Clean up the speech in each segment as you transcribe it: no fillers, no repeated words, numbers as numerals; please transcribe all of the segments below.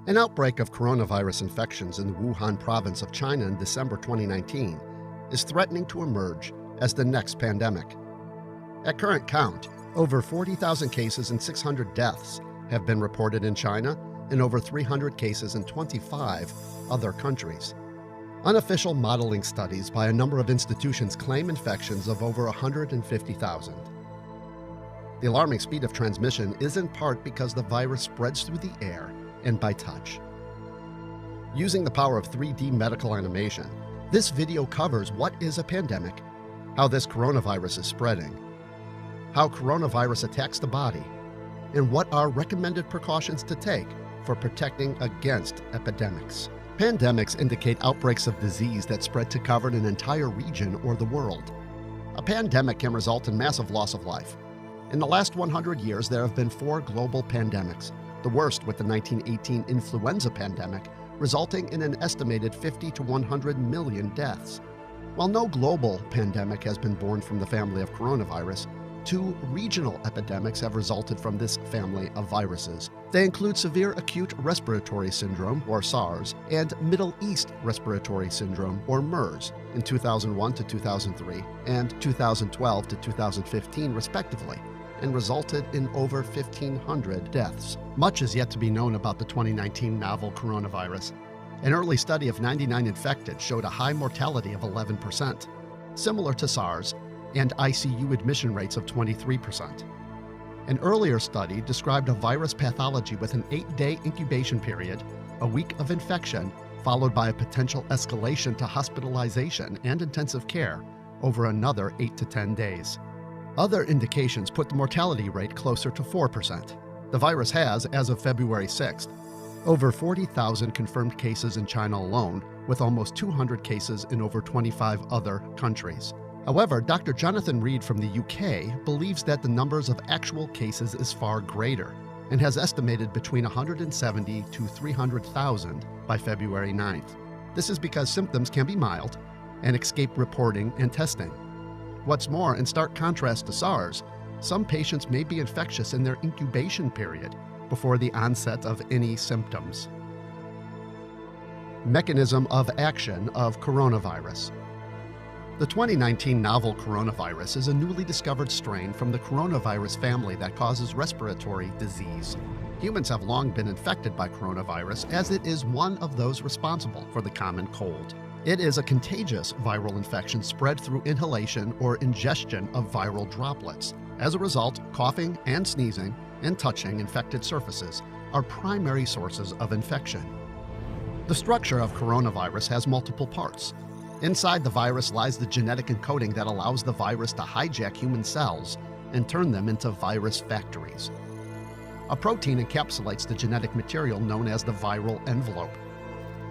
An outbreak of coronavirus infections in the Wuhan province of China in December 2019 is threatening to emerge as the next pandemic. At current count, over 40,000 cases and 600 deaths have been reported in China and over 300 cases in 25 other countries. Unofficial modeling studies by a number of institutions claim infections of over 150,000. The alarming speed of transmission is in part because the virus spreads through the air and by touch. Using the power of 3D medical animation, this video covers what is a pandemic, how this coronavirus is spreading, how coronavirus attacks the body, and what are recommended precautions to take for protecting against epidemics. Pandemics indicate outbreaks of disease that spread to cover an entire region or the world. A pandemic can result in massive loss of life. In the last 100 years, there have been 4 global pandemics, the worst with the 1918 influenza pandemic, resulting in an estimated 50 to 100 million deaths. While no global pandemic has been born from the family of coronavirus, 2 regional epidemics have resulted from this family of viruses. They include severe acute respiratory syndrome, or SARS, and Middle East respiratory syndrome, or MERS, in 2001 to 2003 and 2012 to 2015, respectively, and resulted in over 1,500 deaths. Much is yet to be known about the 2019 novel coronavirus. An early study of 99 infected showed a high mortality of 11%, similar to SARS, and ICU admission rates of 23%. An earlier study described a virus pathology with an 8-day incubation period, a week of infection, followed by a potential escalation to hospitalization and intensive care over another 8 to 10 days. Other indications put the mortality rate closer to 4%. The virus has, as of February 6th, over 40,000 confirmed cases in China alone, with almost 200 cases in over 25 other countries. However, Dr. Jonathan Reed from the UK believes that the numbers of actual cases is far greater and has estimated between 170 to 300,000 by February 9th. This is because symptoms can be mild and escape reporting and testing. What's more, in stark contrast to SARS, some patients may be infectious in their incubation period before the onset of any symptoms. Mechanism of action of coronavirus. The 2019 novel coronavirus is a newly discovered strain from the coronavirus family that causes respiratory disease. Humans have long been infected by coronavirus, as it is one of those responsible for the common cold. It is a contagious viral infection spread through inhalation or ingestion of viral droplets. As a result, coughing and sneezing and touching infected surfaces are primary sources of infection. The structure of coronavirus has multiple parts. Inside the virus lies the genetic encoding that allows the virus to hijack human cells and turn them into virus factories. A protein encapsulates the genetic material known as the viral envelope.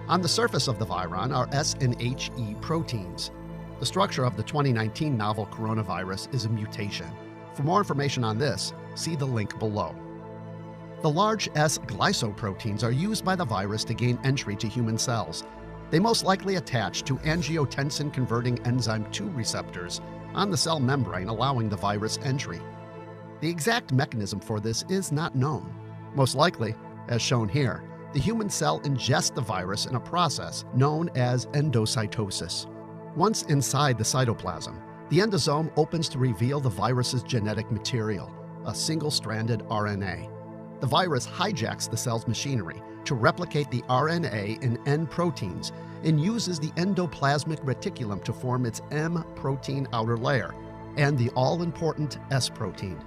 On the surface of the viron are S and HE proteins. The structure of the 2019 novel coronavirus is a mutation. For more information on this, see the link below. The large S glycoproteins are used by the virus to gain entry to human cells. They most likely attach to angiotensin-converting enzyme 2 receptors on the cell membrane, allowing the virus entry. The exact mechanism for this is not known. Most likely, as shown here, the human cell ingests the virus in a process known as endocytosis. Once inside the cytoplasm, the endosome opens to reveal the virus's genetic material, a single-stranded RNA. The virus hijacks the cell's machinery to replicate the RNA in N proteins and uses the endoplasmic reticulum to form its M protein outer layer and the all-important S protein.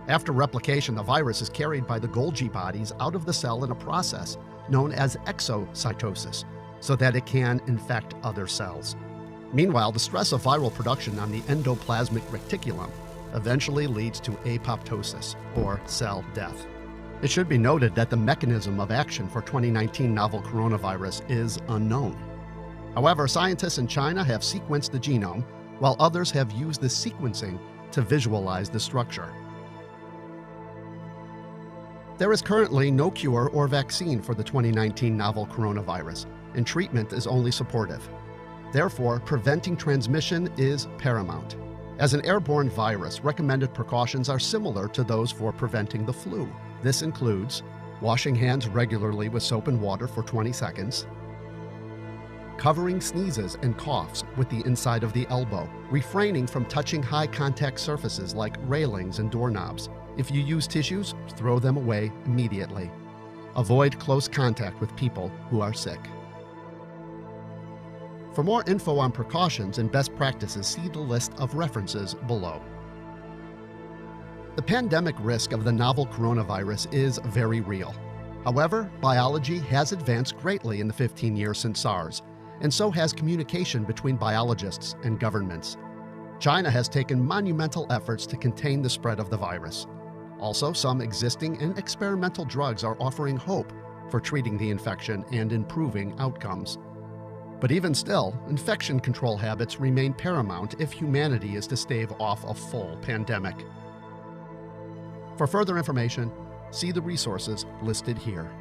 After replication, the virus is carried by the Golgi bodies out of the cell in a process known as exocytosis, so that it can infect other cells. Meanwhile, the stress of viral production on the endoplasmic reticulum eventually leads to apoptosis, or cell death. It should be noted that the mechanism of action for 2019 novel coronavirus is unknown. However, scientists in China have sequenced the genome, while others have used the sequencing to visualize the structure. There is currently no cure or vaccine for the 2019 novel coronavirus, and treatment is only supportive. Therefore, preventing transmission is paramount. As an airborne virus, recommended precautions are similar to those for preventing the flu. This includes washing hands regularly with soap and water for 20 seconds, covering sneezes and coughs with the inside of the elbow, refraining from touching high-contact surfaces like railings and doorknobs. If you use tissues, throw them away immediately. Avoid close contact with people who are sick. For more info on precautions and best practices, see the list of references below. The pandemic risk of the novel coronavirus is very real. However, biology has advanced greatly in the 15 years since SARS, and so has communication between biologists and governments. China has taken monumental efforts to contain the spread of the virus. Also, some existing and experimental drugs are offering hope for treating the infection and improving outcomes. But even still, infection control habits remain paramount if humanity is to stave off a full pandemic. For further information, see the resources listed here.